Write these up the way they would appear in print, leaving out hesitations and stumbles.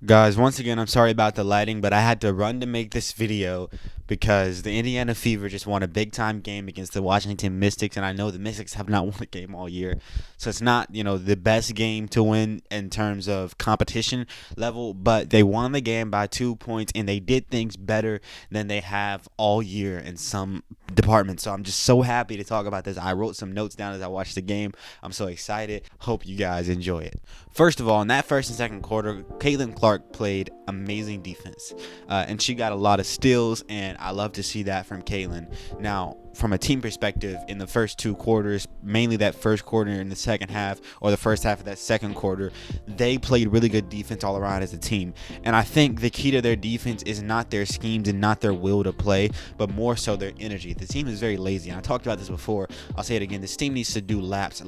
Guys, once again, I'm sorry about the lighting, but I had to run to make this video because the Indiana Fever just won a big-time game against the Washington Mystics, and I know the Mystics have not won a game all year. So it's not, the best game to win in terms of competition level, but they won the game by 2 points, and they did things better than they have all year in some departments. So I'm just so happy to talk about this. I wrote some notes down as I watched the game. I'm so excited. Hope you guys enjoy it. First of all, in that first and second quarter, Caitlin Clark played amazing defense, and she got a lot of steals, and I love to see that from Caitlin. Now, from a team perspective, in the first two quarters, mainly that first quarter and the second half, or the first half of that second quarter, they played really good defense all around as a team. And I think the key to their defense is not their schemes and not their will to play, but more so their energy. The team is very lazy, and I talked about this before. I'll say it again. This team needs to do laps. They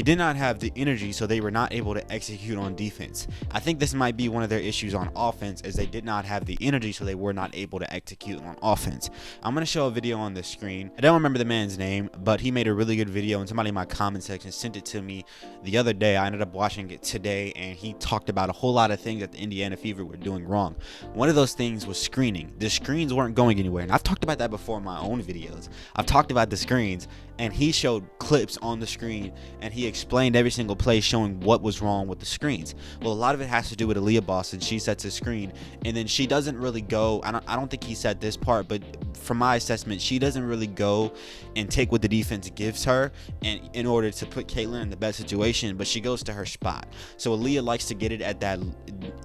did not have the energy, so they were not able to execute on defense. I think this might be one of their issues on offense, is they did not have the energy, so they were not able to execute on offense. I'm going to show a video on the screen. I don't remember the man's name, but he made a really good video, and somebody in my comment section sent it to me the other day. I ended up watching it today, and he talked about a whole lot of things that the Indiana Fever were doing wrong. One of those things was screening. The screens weren't going anywhere, and I've talked about that before in my own videos. I've talked about the screens, and he showed clips on the screen, and he explained every single play showing what was wrong with the screens. Well, a lot of it has to do with Aliyah Boston. She sets a screen, and then she doesn't really go. I don't think he said this part, but from my assessment, she doesn't really go and take what the defense gives her and in order to put Caitlin in the best situation, but she goes to her spot. So Aliyah likes to get it at that,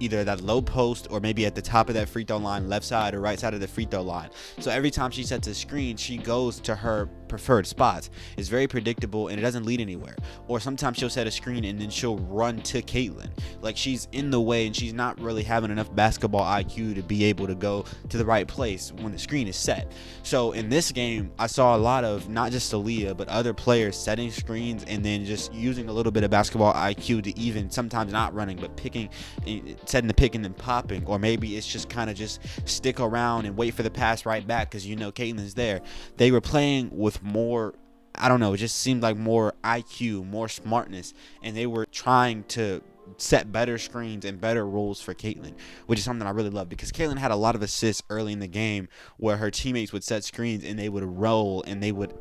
either that low post or maybe at the top of that free throw line, left side or right side of the free throw line. So every time she sets a screen, she goes to her preferred spots. It's very predictable, and it doesn't lead anywhere. Or sometimes she'll set a screen and then she'll run to Caitlin. Like, she's in the way, and she's not really having enough basketball IQ to be able to go to the right place when the screen is set. So in this game, I saw a lot of not just Aliyah, but other players setting screens and then just using a little bit of basketball IQ to even sometimes not running, but picking, setting the pick and then popping. Or maybe it's just kind of just stick around and wait for the pass right back because Caitlin's there. They were playing with more, I don't know, it just seemed like more IQ, more smartness, and they were trying to set better screens and better rules for Caitlin, which is something I really love, because Caitlin had a lot of assists early in the game where her teammates would set screens and they would roll and they would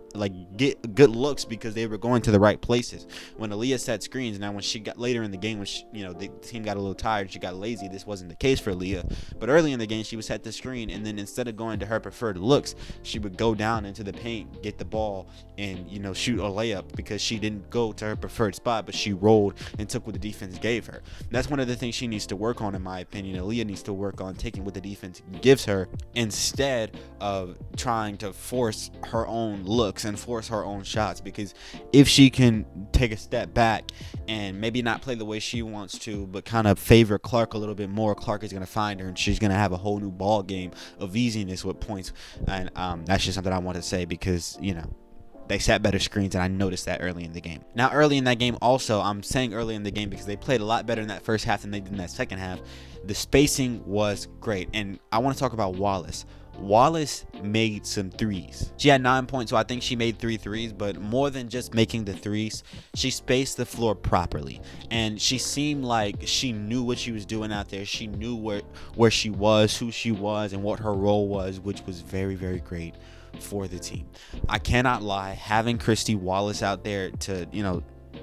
get good looks because they were going to the right places. When Aliyah set screens, now when she got later in the game, when the team got a little tired, she got lazy. This wasn't the case for Aliyah, but early in the game she would set the screen, and then instead of going to her preferred looks, she would go down into the paint, get the ball, and shoot a layup, because she didn't go to her preferred spot, but she rolled and took what the defense gave her. That's one of the things she needs to work on, in my opinion. Aliyah needs to work on taking what the defense gives her instead of trying to force her own looks and force her own shots, because if she can take a step back and maybe not play the way she wants to, but kind of favor Clark a little bit more, Clark is going to find her, and she's going to have a whole new ball game of easiness with points. And that's just something I want to say, because they set better screens, and I noticed that early in the game. Now, early in that game also, I'm saying early in the game because they played a lot better in that first half than they did in that second half. The spacing was great, and I want to talk about Wallace. Wallace made some threes. She had 9 points, so I think she made 3 threes, but more than just making the threes, she spaced the floor properly, and she seemed like she knew what she was doing out there. She knew where she was, who she was, and what her role was, which was very, very great for the team. I cannot lie, having Christy Wallace out there to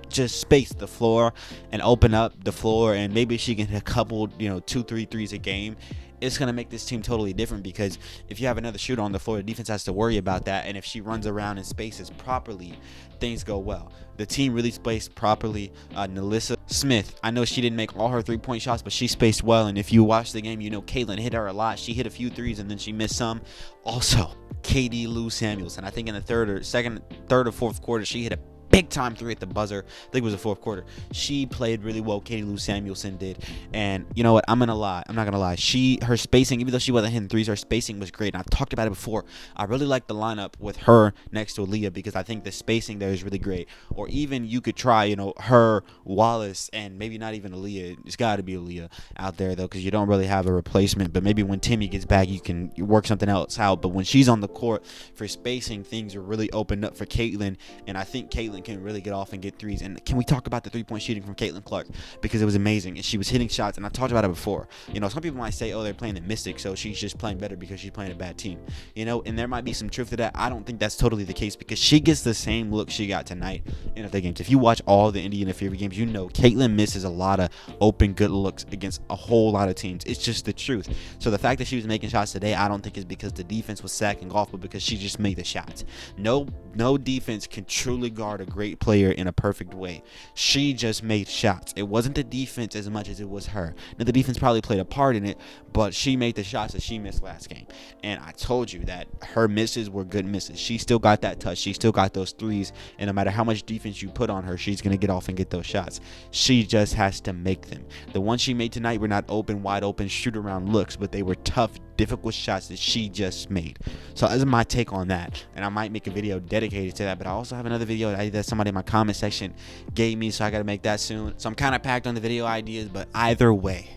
just space the floor and open up the floor, and maybe she can hit a couple 2-3 threes a game, it's going to make this team totally different, because if you have another shooter on the floor, the defense has to worry about that, and if she runs around and spaces properly, things go well. The team really spaced properly. Nalissa Smith, I know she didn't make all her three-point shots, but she spaced well, and if you watch the game, Caitlin hit her a lot. She hit a few threes, and then she missed some. Also, Katie Lou Samuelson, I think in the third or fourth quarter, she hit a big time three at the buzzer. I think it was the fourth quarter. She played really well. Katie Lou Samuelson did. And you know what? I'm not gonna lie. Her spacing, even though she wasn't hitting threes, her spacing was great. And I've talked about it before. I really like the lineup with her next to Aliyah, because I think the spacing there is really great. Or even you could try, her, Wallace, and maybe not even Aliyah. It's got to be Aliyah out there though, because you don't really have a replacement. But maybe when Timmy gets back, you can work something else out. But when she's on the court for spacing, things are really opened up for Caitlin, and I think Caitlin can really get off and get threes. And can we talk about the three-point shooting from Caitlin Clark, because it was amazing, and she was hitting shots. And I talked about it before. Some people might say, oh, they're playing the Mystics, so she's just playing better because she's playing a bad team. And there might be some truth to that. I don't think that's totally the case, because she gets the same look she got tonight in other games. If you watch all the Indiana Fever games, Caitlin misses a lot of open good looks against a whole lot of teams. It's just the truth. So the fact that she was making shots today, I don't think is because the defense was sacking off, but because she just made the shots. No defense can truly guard a great player in a perfect way. She just made shots. It wasn't the defense as much as it was her. Now, the defense probably played a part in it, but she made the shots that she missed last game. And I told you that her misses were good misses. She still got that touch. She still got those threes. And no matter how much defense you put on her, she's going to get off and get those shots. She just has to make them. The ones she made tonight were not wide open, shoot around looks, but they were tough, difficult shots that she just made. So that's my take on that. And I might make a video dedicated to that, but I also have another video that somebody in my comment section gave me, so I got to make that soon. So I'm kind of packed on the video ideas, but either way,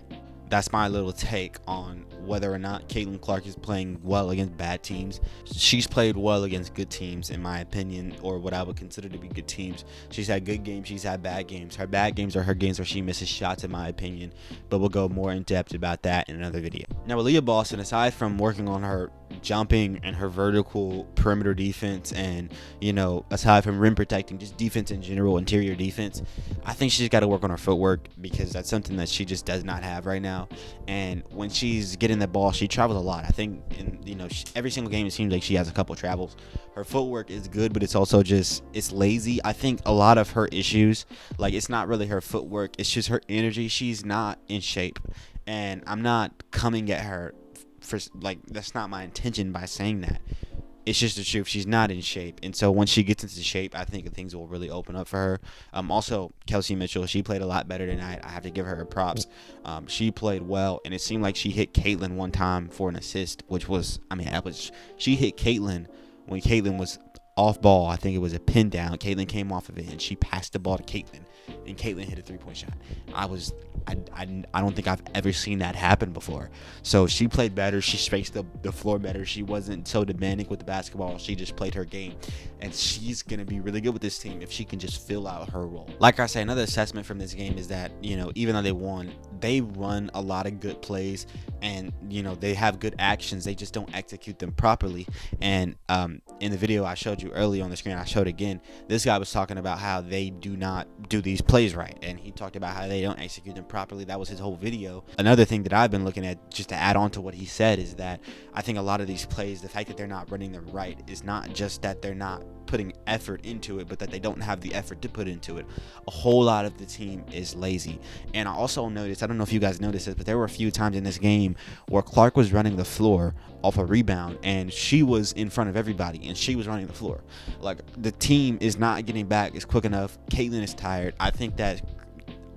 that's my little take on whether or not Caitlin Clark is playing well against bad teams. She's played well against good teams, in my opinion, or what I would consider to be good teams. She's had good games. She's had bad games. Her bad games are her games where she misses shots, in my opinion. But we'll go more in depth about that in another video. Now, Aliyah Boston, aside from working on her jumping and her vertical perimeter defense, and aside from rim protecting, just defense in general, interior defense, I think she's got to work on her footwork, because that's something that she just does not have right now. And when she's getting the ball, she travels a lot. I think every single game it seems like she has a couple travels. Her footwork is good, but it's also it's lazy. I think a lot of her issues, it's not really her footwork, it's just her energy. She's not in shape, and I'm not coming at her for that's not my intention by saying that. It's just the truth. She's not in shape, and so once she gets into shape, I think things will really open up for her. Also, Kelsey Mitchell, she played a lot better tonight. I have to give her props. She played well, and it seemed like she hit Caitlin one time for an assist, which was, she hit Caitlin when Caitlin was off ball. I think it was a pin down. Caitlin came off of it, and she passed the ball to Caitlin, and Caitlin hit a three-point shot. I don't think I've ever seen that happen before. So she played better. She spaced the floor better. She wasn't so demanding with the basketball. She just played her game. And she's going to be really good with this team if she can just fill out her role. Like I say, another assessment from this game is that, even though they won, they run a lot of good plays, and, they have good actions. They just don't execute them properly. And in the video I showed you earlier on the screen, I showed again, this guy was talking about how they do not do these plays right. And he talked about how they don't execute them properly. That was his whole video. Another thing that I've been looking at, just to add on to what he said, is that I think a lot of these plays, the fact that they're not running them right, is not just that they're not putting effort into it, but that they don't have the effort to put into it. A whole lot of the team is lazy. And I also noticed, I don't know if you guys noticed this, but there were a few times in this game where Clark was running the floor off a rebound, and she was in front of everybody, and she was running the floor. The team is not getting back as quick enough. Caitlin is tired. I think that,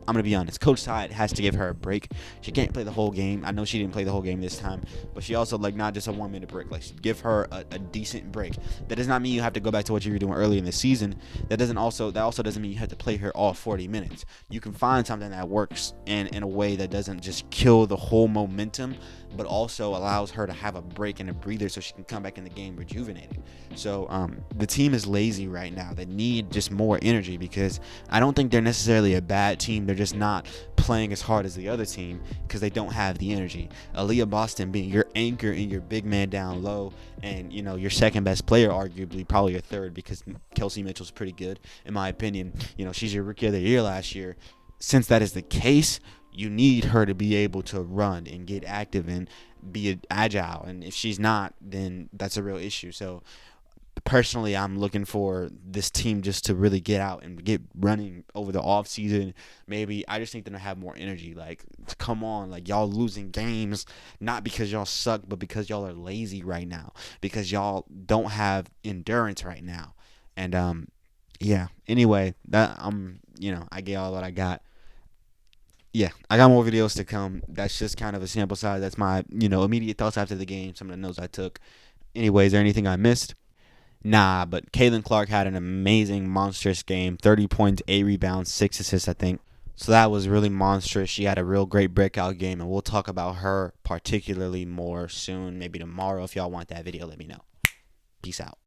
I'm going to be honest, Coach Side has to give her a break. She can't play the whole game. I know she didn't play the whole game this time, but she also, not just a 1 minute break. Give her a decent break. That does not mean you have to go back to what you were doing early in the season. That also doesn't mean you have to play her all 40 minutes. You can find something that works in a way that doesn't just kill the whole momentum, but also allows her to have a break and a breather so she can come back in the game rejuvenated. So the team is lazy right now. They need just more energy, because I don't think they're necessarily a bad team. They're just not playing as hard as the other team because they don't have the energy. Aliyah Boston being your anchor and your big man down low, and your second best player, arguably, probably your third, because Kelsey Mitchell's pretty good in my opinion. She's your rookie of the year last year. Since that is the case, you need her to be able to run and get active and be agile. And if she's not, then that's a real issue. So personally, I'm looking for this team just to really get out and get running over the off season. Maybe I just think them to have more energy. Come on, y'all losing games not because y'all suck, but because y'all are lazy right now, because y'all don't have endurance right now. And yeah. Anyway, that I get all that I got. Yeah, I got more videos to come. That's just kind of a sample size. That's my, immediate thoughts after the game, some of the notes I took. Anyway, is there anything I missed? Nah, but Caitlin Clark had an amazing, monstrous game. 30 points, 8 rebounds, 6 assists, I think. So that was really monstrous. She had a real great breakout game, and we'll talk about her particularly more soon, maybe tomorrow. If y'all want that video, let me know. Peace out.